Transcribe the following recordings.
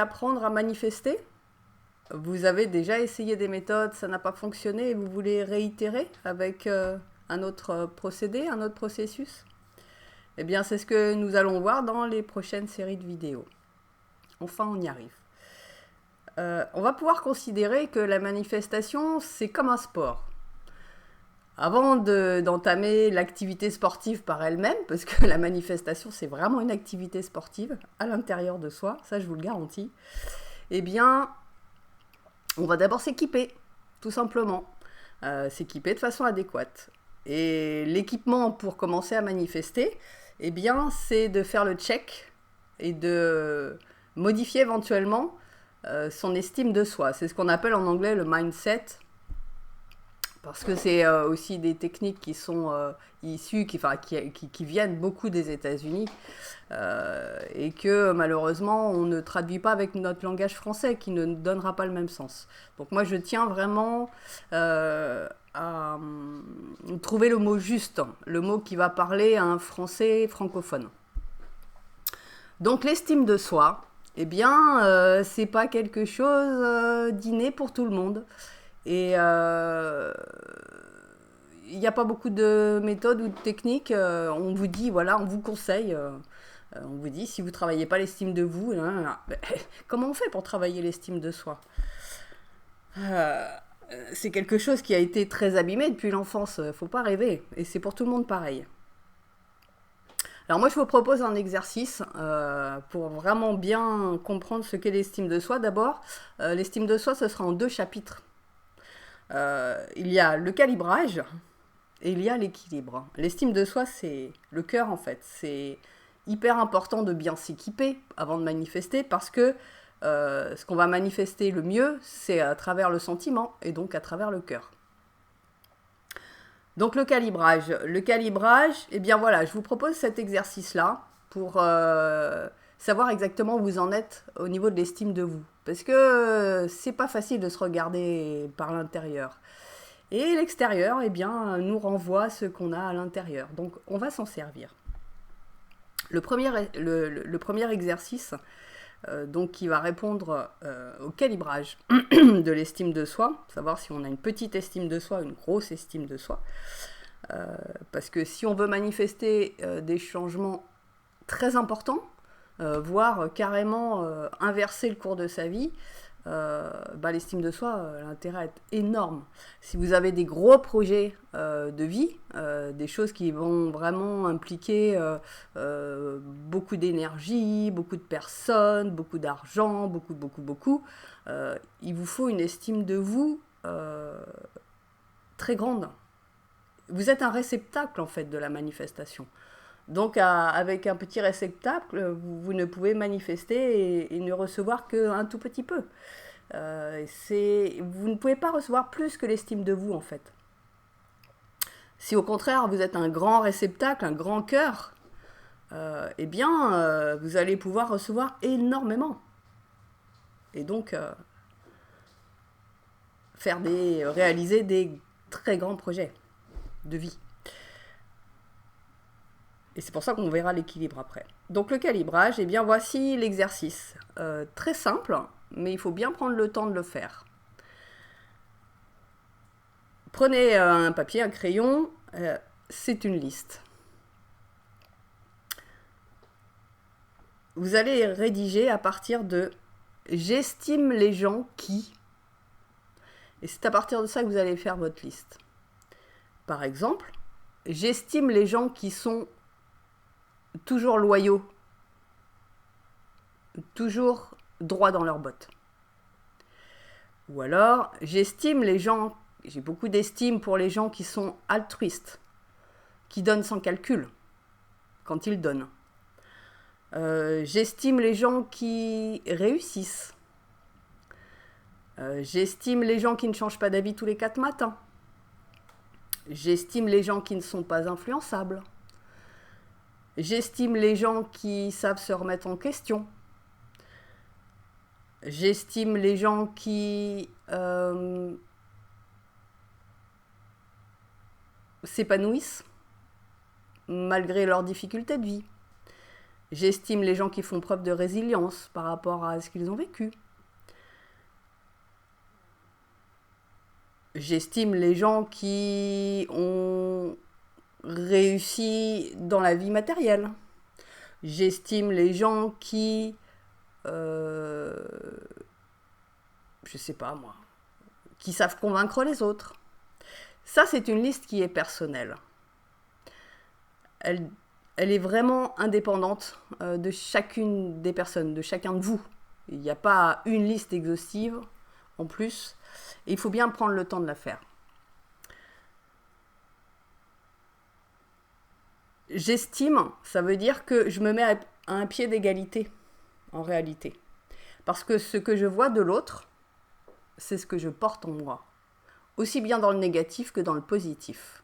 apprendre à manifester? Vous avez déjà essayé des méthodes, ça n'a pas fonctionné et vous voulez réitérer avec un autre procédé, un autre processus? Eh bien, c'est ce que nous allons voir dans les prochaines séries de vidéos. Enfin, on y arrive. On va pouvoir considérer que la manifestation, c'est comme un sport. Avant d'entamer l'activité sportive par elle-même, parce que la manifestation, c'est vraiment une activité sportive à l'intérieur de soi, ça je vous le garantis, eh bien, on va d'abord s'équiper, tout simplement. S'équiper de façon adéquate. Et l'équipement pour commencer à manifester, eh bien, c'est de faire le check et de modifier éventuellement son estime de soi. C'est ce qu'on appelle en anglais le mindset, parce que c'est aussi des techniques qui sont issues, qui viennent beaucoup des États-Unis, et que malheureusement on ne traduit pas avec notre langage français, qui ne donnera pas le même sens. Donc moi je tiens vraiment à trouver le mot juste, le mot qui va parler à un français francophone. Donc l'estime de soi, eh bien c'est pas quelque chose d'inné pour tout le monde. Et il n'y a pas beaucoup de méthodes ou de techniques. On vous dit, voilà, on vous conseille. On vous dit, si vous ne travaillez pas l'estime de vous, comment on fait pour travailler l'estime de soi? C'est quelque chose qui a été très abîmé depuis l'enfance. Il ne faut pas rêver. Et c'est pour tout le monde pareil. Alors moi, je vous propose un exercice pour vraiment bien comprendre ce qu'est l'estime de soi. D'abord, l'estime de soi, ce sera en 2 chapitres. Il y a le calibrage et il y a l'équilibre. L'estime de soi, c'est le cœur en fait. C'est hyper important de bien s'équiper avant de manifester parce que ce qu'on va manifester le mieux, c'est à travers le sentiment et donc à travers le cœur. Donc le calibrage. Le calibrage, eh bien voilà, je vous propose cet exercice-là pour savoir exactement où vous en êtes au niveau de l'estime de vous. Parce que c'est pas facile de se regarder par l'intérieur. Et l'extérieur, eh bien, nous renvoie ce qu'on a à l'intérieur. Donc on va s'en servir. Le premier exercice, donc, qui va répondre au calibrage de l'estime de soi, savoir si on a une petite estime de soi, une grosse estime de soi. Parce que si on veut manifester des changements très importants, voire carrément inverser le cours de sa vie, l'estime de soi, l'intérêt est énorme. Si vous avez des gros projets de vie, des choses qui vont vraiment impliquer beaucoup d'énergie, beaucoup de personnes, beaucoup d'argent, beaucoup, il vous faut une estime de vous très grande. Vous êtes un réceptacle en fait de la manifestation. Donc avec un petit réceptacle, vous ne pouvez manifester et ne recevoir qu'un tout petit peu. Vous ne pouvez pas recevoir plus que l'estime de vous en fait. Si au contraire vous êtes un grand réceptacle, un grand cœur, eh bien vous allez pouvoir recevoir énormément. Et donc réaliser des très grands projets de vie. Et c'est pour ça qu'on verra l'équilibre après. Donc le calibrage, eh bien voici l'exercice. Très simple, mais il faut bien prendre le temps de le faire. Prenez un papier, un crayon, c'est une liste. Vous allez rédiger à partir de « j'estime les gens qui ». Et c'est à partir de ça que vous allez faire votre liste. Par exemple, j'estime les gens qui sont toujours loyaux, toujours droits dans leurs bottes. Ou alors, j'ai beaucoup d'estime pour les gens qui sont altruistes, qui donnent sans calcul, quand ils donnent. J'estime les gens qui réussissent. J'estime les gens qui ne changent pas d'avis tous les 4 matins. J'estime les gens qui ne sont pas influençables. J'estime les gens qui savent se remettre en question. J'estime les gens qui s'épanouissent malgré leurs difficultés de vie. J'estime les gens qui font preuve de résilience par rapport à ce qu'ils ont vécu. J'estime les gens qui ont réussi dans la vie matérielle. J'estime les gens qui, je sais pas moi, qui savent convaincre les autres. Ça, c'est une liste qui est personnelle. Elle est vraiment indépendante de chacune des personnes, de chacun de vous. Il n'y a pas une liste exhaustive en plus. Et il faut bien prendre le temps de la faire. J'estime, ça veut dire que je me mets à un pied d'égalité, en réalité. Parce que ce que je vois de l'autre, c'est ce que je porte en moi. Aussi bien dans le négatif que dans le positif.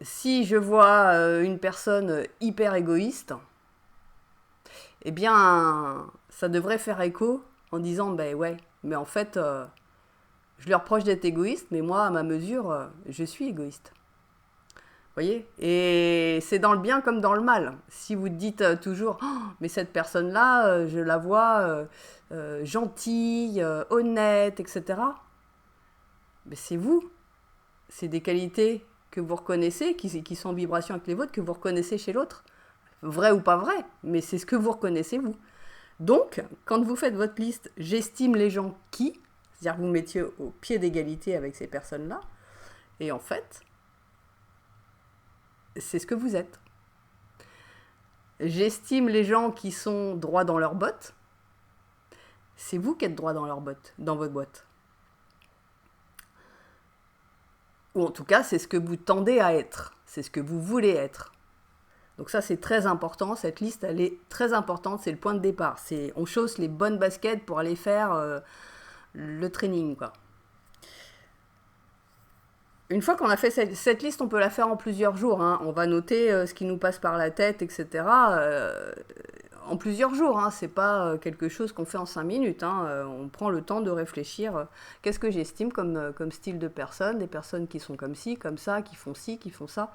Si je vois une personne hyper égoïste, eh bien, ça devrait faire écho en disant, ben ouais, mais en fait, je lui reproche d'être égoïste, mais moi, à ma mesure, je suis égoïste. Vous voyez? Et c'est dans le bien comme dans le mal. Si vous dites toujours, oh, mais cette personne-là, je la vois gentille, honnête, etc. Mais c'est vous. C'est des qualités que vous reconnaissez, qui sont en vibration avec les vôtres, que vous reconnaissez chez l'autre. Vrai ou pas vrai, mais c'est ce que vous reconnaissez vous. Donc, quand vous faites votre liste, j'estime les gens qui, c'est-à-dire que vous mettiez au pied d'égalité avec ces personnes-là, et en fait, c'est ce que vous êtes. J'estime les gens qui sont droits dans leurs bottes, c'est vous qui êtes droit dans leurs bottes, dans votre boîte. Ou en tout cas, c'est ce que vous tendez à être, c'est ce que vous voulez être. Donc ça, c'est très important. Cette liste, elle est très importante. C'est le point de départ. On chausse les bonnes baskets pour aller faire le training, quoi. Une fois qu'on a fait cette liste, on peut la faire en plusieurs jours. Hein. On va noter ce qui nous passe par la tête, etc. En plusieurs jours. Hein. C'est pas quelque chose qu'on fait en 5 minutes. Hein. On prend le temps de réfléchir. Qu'est-ce que j'estime comme style de personne? Des personnes qui sont comme ci, comme ça, qui font ci, qui font ça.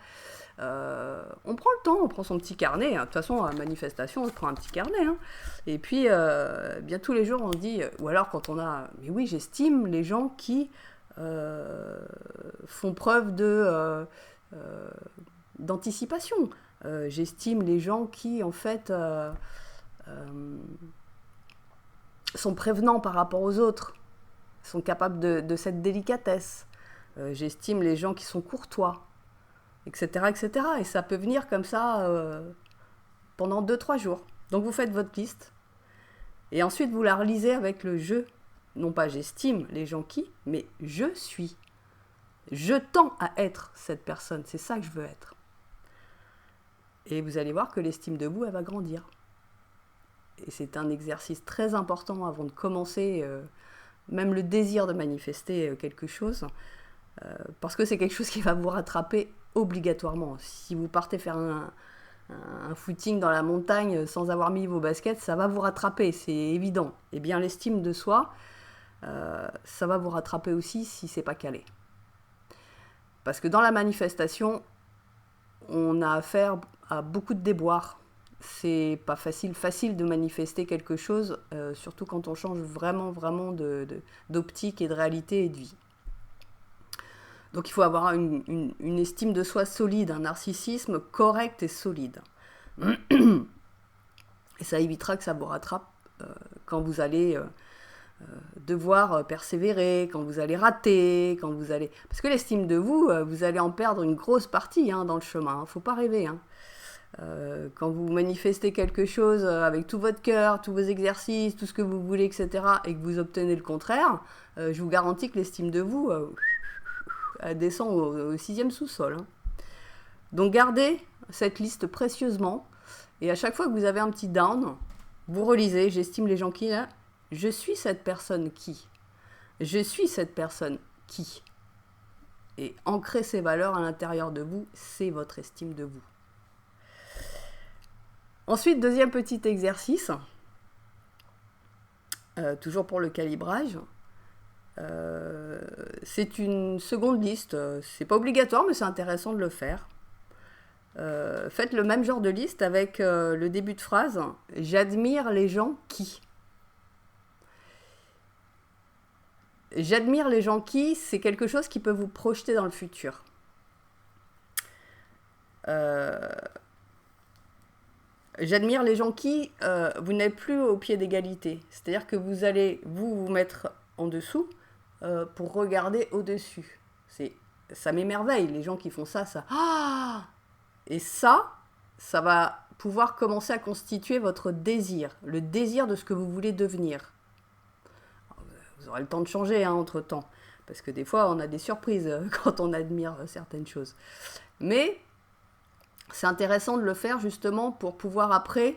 On prend le temps, on prend son petit carnet. Hein. De toute façon, à manifestation, on se prend un petit carnet. Hein. Et puis, bien tous les jours, on se dit, ou alors quand on a, mais oui, j'estime les gens qui font preuve d'anticipation. J'estime les gens qui, en fait, sont prévenants par rapport aux autres, sont capables de cette délicatesse. J'estime les gens qui sont courtois, etc., etc. Et ça peut venir comme ça pendant 2-3 jours. Donc vous faites votre liste, et ensuite vous la relisez avec le « je ». Non pas j'estime les gens qui, mais je suis. Je tends à être cette personne, c'est ça que je veux être. Et vous allez voir que l'estime de vous, elle va grandir. Et c'est un exercice très important avant de commencer, même le désir de manifester quelque chose, parce que c'est quelque chose qui va vous rattraper obligatoirement. Si vous partez faire un footing dans la montagne sans avoir mis vos baskets, ça va vous rattraper, c'est évident. Et bien l'estime de soi, ça va vous rattraper aussi si c'est pas calé. Parce que dans la manifestation, on a affaire à beaucoup de déboires. C'est pas facile de manifester quelque chose, surtout quand on change vraiment d'optique et de réalité et de vie. Donc il faut avoir une estime de soi solide, un narcissisme correct et solide. Et ça évitera que ça vous rattrape quand vous allez devoir persévérer, quand vous allez rater, quand vous allez... Parce que l'estime de vous, vous allez en perdre une grosse partie dans le chemin, hein. Faut pas rêver. Hein. Quand vous manifestez quelque chose avec tout votre cœur, tous vos exercices, tout ce que vous voulez, etc., et que vous obtenez le contraire, je vous garantis que l'estime de vous elle descend au 6e sous-sol. Hein. Donc gardez cette liste précieusement, et à chaque fois que vous avez un petit down, vous relisez, j'estime les gens qui... Là, je suis cette personne qui. Je suis cette personne qui. Et ancrer ces valeurs à l'intérieur de vous, c'est votre estime de vous. Ensuite, deuxième petit exercice, toujours pour le calibrage. C'est une seconde liste. C'est pas obligatoire, mais c'est intéressant de le faire. faites le même genre de liste avec le début de phrase. J'admire les gens qui. J'admire les gens qui, c'est quelque chose qui peut vous projeter dans le futur. J'admire les gens qui, vous n'êtes plus au pied d'égalité. C'est-à-dire que vous allez vous mettre en dessous pour regarder au-dessus. Ça m'émerveille, les gens qui font ça. Ah! Et ça va pouvoir commencer à constituer votre désir, le désir de ce que vous voulez devenir. Vous aurez le temps de changer entre-temps, parce que des fois, on a des surprises quand on admire certaines choses. Mais c'est intéressant de le faire justement pour pouvoir après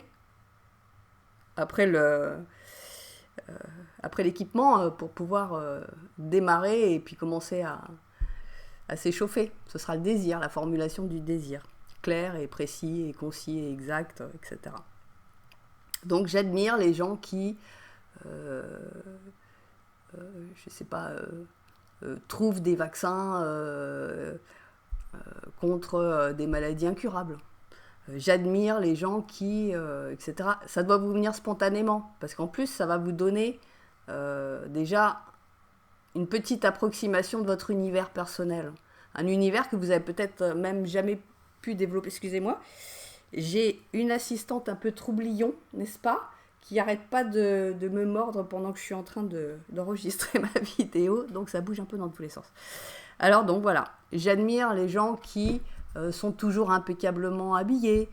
l'équipement, pour pouvoir démarrer et puis commencer à s'échauffer. Ce sera le désir, la formulation du désir. Clair et précis et concis et exact, etc. Donc j'admire les gens qui, trouvent des vaccins contre des maladies incurables. J'admire les gens qui, etc. Ça doit vous venir spontanément, parce qu'en plus, ça va vous donner déjà une petite approximation de votre univers personnel. Un univers que vous avez peut-être même jamais pu développer. Excusez-moi, j'ai une assistante un peu troublion, n'est-ce pas, qui n'arrête pas de me mordre pendant que je suis en train d'enregistrer ma vidéo, donc ça bouge un peu dans tous les sens. Alors donc voilà, j'admire les gens qui sont toujours impeccablement habillés,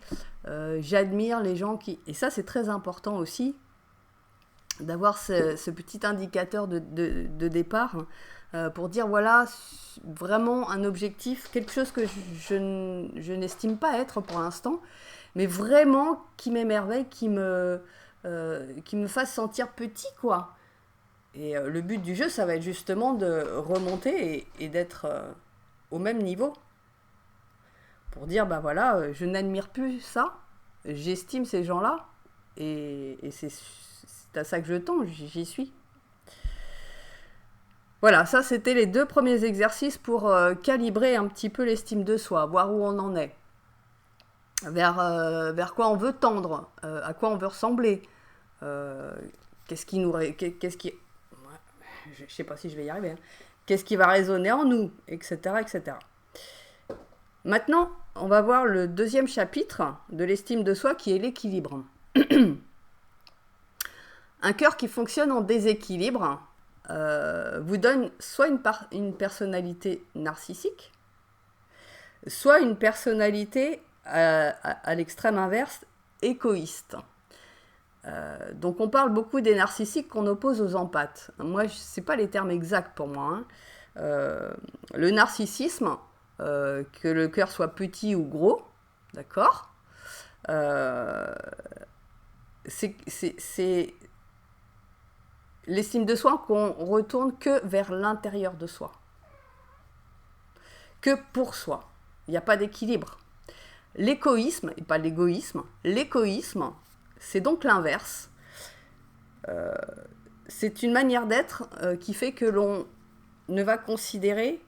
j'admire les gens qui... Et ça c'est très important aussi, d'avoir ce petit indicateur de départ pour dire voilà, vraiment un objectif, quelque chose que je n'estime pas être pour l'instant, mais vraiment qui m'émerveille, qui me fasse sentir petit, quoi. Et le but du jeu, ça va être justement de remonter et d'être au même niveau. Pour dire, bah voilà, je n'admire plus ça, j'estime ces gens-là, et c'est à ça que je tends, j'y suis. Voilà, ça c'était les 2 premiers exercices pour calibrer un petit peu l'estime de soi, voir où on en est, vers quoi on veut tendre, à quoi on veut ressembler, qu'est-ce qui je sais pas si je vais y arriver, qu'est-ce qui va résonner en nous, etc., etc. Maintenant, on va voir le 2e chapitre de l'estime de soi qui est l'équilibre. Un cœur qui fonctionne en déséquilibre vous donne soit une personnalité narcissique, soit une personnalité à l'extrême inverse, égoïste. Donc on parle beaucoup des narcissiques qu'on oppose aux empathes. Moi, ce n'est pas les termes exacts pour moi. Le narcissisme, que le cœur soit petit ou gros, d'accord, c'est l'estime de soi qu'on retourne que vers l'intérieur de soi, que pour soi. Il n'y a pas d'équilibre. L'égoïsme, et pas l'égoïsme, l'égoïsme, c'est donc l'inverse. C'est une manière d'être qui fait que l'on ne va considérer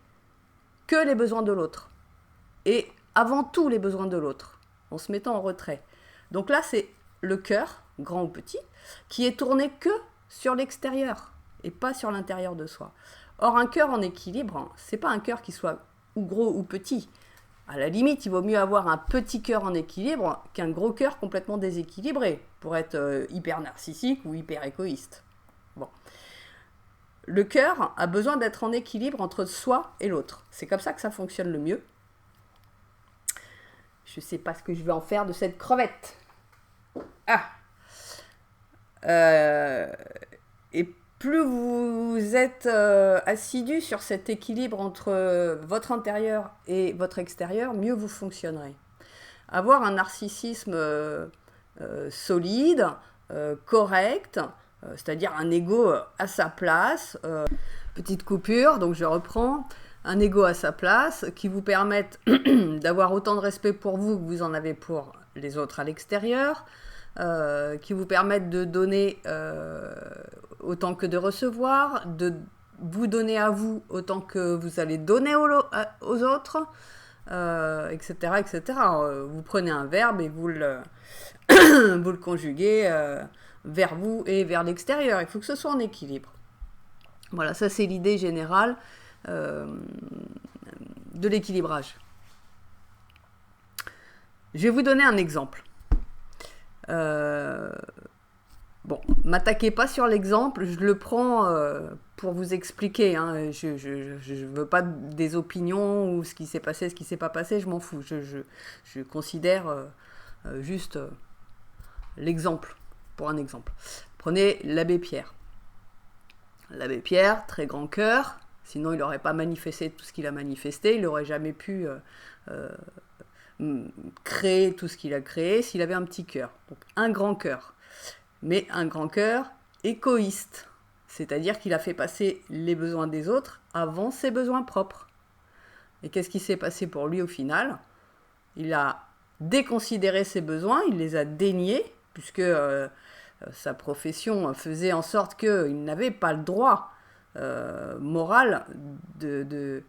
que les besoins de l'autre. Et avant tout les besoins de l'autre, en se mettant en retrait. Donc là, c'est le cœur, grand ou petit, qui est tourné que sur l'extérieur et pas sur l'intérieur de soi. Or, un cœur en équilibre, c'est pas un cœur qui soit ou gros ou petit. À la limite, il vaut mieux avoir un petit cœur en équilibre qu'un gros cœur complètement déséquilibré pour être hyper narcissique ou hyper égoïste. Bon. Le cœur a besoin d'être en équilibre entre soi et l'autre. C'est comme ça que ça fonctionne le mieux. Je sais pas ce que je vais en faire de cette crevette. Ah! Et plus vous êtes assidu sur cet équilibre entre votre intérieur et votre extérieur, mieux vous fonctionnerez. Avoir un narcissisme solide, correct, c'est-à-dire un ego à sa place, petite coupure, donc je reprends, un ego à sa place qui vous permette d'avoir autant de respect pour vous que vous en avez pour les autres à l'extérieur, qui vous permettent de donner autant que de recevoir, de vous donner à vous autant que vous allez donner aux autres, etc., etc. Vous prenez un verbe et vous le, vous le conjuguez vers vous et vers l'extérieur. Il faut que ce soit en équilibre. Voilà, ça c'est l'idée générale de l'équilibrage. Je vais vous donner un exemple. Bon, m'attaquez pas sur l'exemple, je le prends pour vous expliquer. Hein. Je veux pas des opinions ou ce qui s'est passé, ce qui s'est pas passé, je m'en fous. Je considère juste l'exemple, pour un exemple. Prenez l'abbé Pierre. L'abbé Pierre, très grand cœur, sinon il n'aurait pas manifesté tout ce qu'il a manifesté, il n'aurait jamais pu créer tout ce qu'il a créé s'il avait un petit cœur. Donc un grand cœur, mais un grand cœur égoïste, c'est-à-dire qu'il a fait passer les besoins des autres avant ses besoins propres. Et qu'est-ce qui s'est passé pour lui au final? Il a déconsidéré ses besoins, il les a déniés, puisque sa profession faisait en sorte qu'il n'avait pas le droit moral de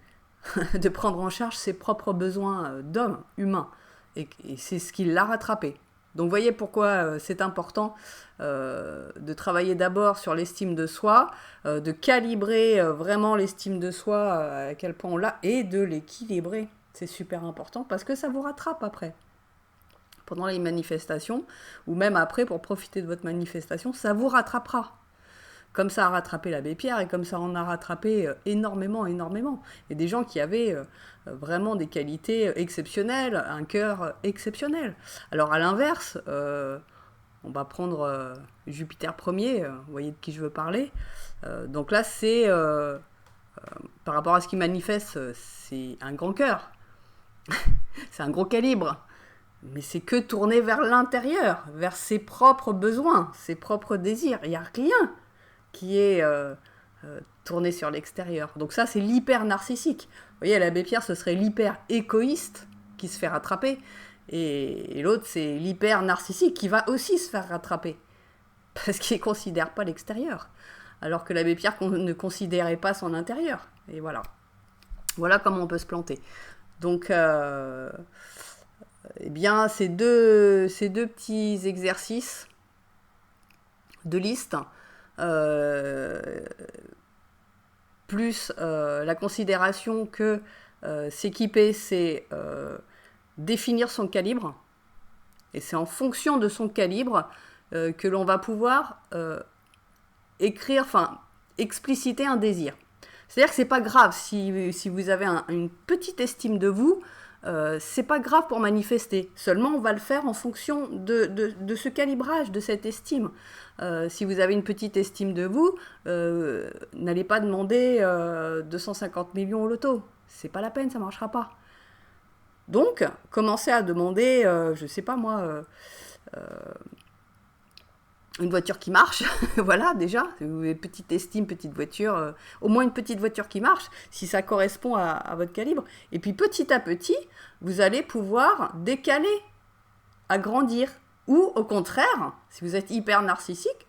prendre en charge ses propres besoins d'homme, humain. Et c'est ce qui l'a rattrapé. Donc voyez pourquoi c'est important de travailler d'abord sur l'estime de soi, de calibrer vraiment l'estime de soi, à quel point on l'a, et de l'équilibrer. C'est super important parce que ça vous rattrape après. Pendant les manifestations, ou même après pour profiter de votre manifestation, ça vous rattrapera. Comme ça a rattrapé l'abbé Pierre et comme ça en a rattrapé énormément. Il y a des gens qui avaient vraiment des qualités exceptionnelles, un cœur exceptionnel. Alors à l'inverse, on va prendre Jupiter Ier, vous voyez de qui je veux parler. Donc là, c'est par rapport à ce qui manifeste, c'est un grand cœur, c'est un gros calibre. Mais c'est que tourné vers l'intérieur, vers ses propres besoins, ses propres désirs. Il n'y a rien qui est tourné sur l'extérieur. Donc ça, c'est l'hyper narcissique. Vous voyez, l'abbé Pierre, ce serait l'hyper égoïste qui se fait rattraper. Et l'autre, c'est l'hyper narcissique qui va aussi se faire rattraper. Parce qu'il ne considère pas l'extérieur. Alors que l'abbé Pierre ne considérait pas son intérieur. Et voilà. Voilà comment on peut se planter. Donc... eh bien, ces deux petits exercices de liste, plus la considération que s'équiper, c'est définir son calibre, et c'est en fonction de son calibre que l'on va pouvoir expliciter un désir. C'est-à-dire que c'est pas grave si vous avez une petite estime de vous, c'est pas grave pour manifester. Seulement, on va le faire en fonction de ce calibrage, de cette estime. Si vous avez une petite estime de vous, n'allez pas demander 250 millions au loto. C'est pas la peine, ça marchera pas. Donc, commencez à demander, je sais pas moi, une voiture qui marche, voilà, déjà, vous avez petite estime, petite voiture, au moins une petite voiture qui marche, si ça correspond à votre calibre. Et puis petit à petit, vous allez pouvoir décaler, agrandir. Ou au contraire, si vous êtes hyper narcissique,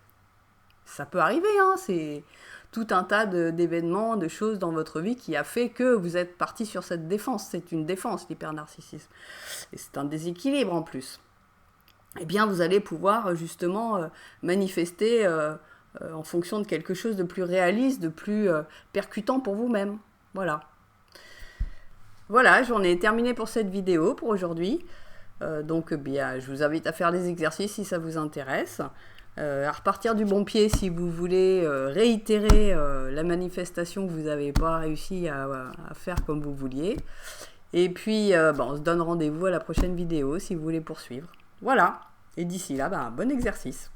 ça peut arriver, hein, c'est tout un tas d'événements, de choses dans votre vie qui a fait que vous êtes parti sur cette défense. C'est une défense, l'hyper-narcissisme. Et c'est un déséquilibre en plus. Eh bien, vous allez pouvoir justement manifester en fonction de quelque chose de plus réaliste, de plus percutant pour vous-même. Voilà. Voilà, j'en ai terminé pour cette vidéo, pour aujourd'hui. Donc, bien, je vous invite à faire les exercices si ça vous intéresse. À repartir du bon pied si vous voulez réitérer la manifestation que vous n'avez pas réussi à faire comme vous vouliez. Et puis, on se donne rendez-vous à la prochaine vidéo si vous voulez poursuivre. Voilà, et d'ici là, bon exercice.